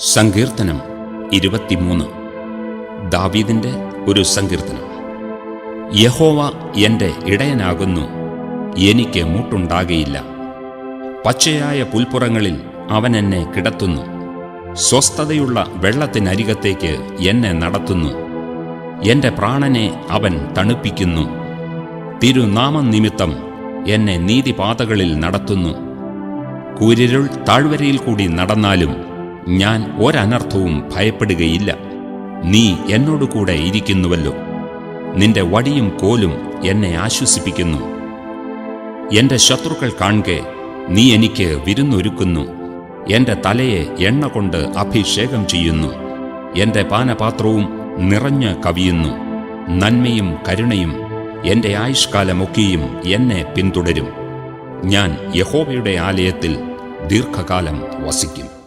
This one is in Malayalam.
സങ്കീർത്തനം 23. ദാവീദിന്റെ ഒരു സങ്കീർത്തനം. യഹോവ എന്റെ ഇടയനാകുന്നു, എനിക്ക് മുട്ടുണ്ടാകയില്ല. പച്ചയായ പുൽപ്പുറങ്ങളിൽ അവൻ എന്നെ കിടത്തുന്നു. സ്വസ്ഥതയുള്ള വെള്ളത്തിനരികത്തേക്ക് എന്നെ നടത്തുന്നു. എന്റെ പ്രാണനെ അവൻ തണുപ്പിക്കുന്നു. തിരുനാമം നിമിത്തം എന്നെ നീതിപാതകളിൽ നടത്തുന്നു. കൂരിരുൾ താഴ്വരയിൽ കൂടി നടന്നാലും ഞാൻ ഒരനർത്ഥവും ഭയപ്പെടുകയില്ല. നീ എന്നോടുകൂടെ ഇരിക്കുന്നുവല്ലോ. നിന്റെ വടിയും കോലും എന്നെ ആശ്വസിപ്പിക്കുന്നു. എന്റെ ശത്രുക്കൾ കാൺകെ നീ എനിക്ക് വിരുന്നൊരുക്കുന്നു. എന്റെ തലയെ എണ്ണ കൊണ്ട് അഭിഷേകം ചെയ്യുന്നു. എന്റെ പാനപാത്രവും നിറഞ്ഞ് കവിയുന്നു. നന്മയും കരുണയും എന്റെ ആയുഷ്കാലമൊക്കെയും എന്നെ പിന്തുടരും. ഞാൻ യഹോവയുടെ ആലയത്തിൽ ദീർഘകാലം വസിക്കും.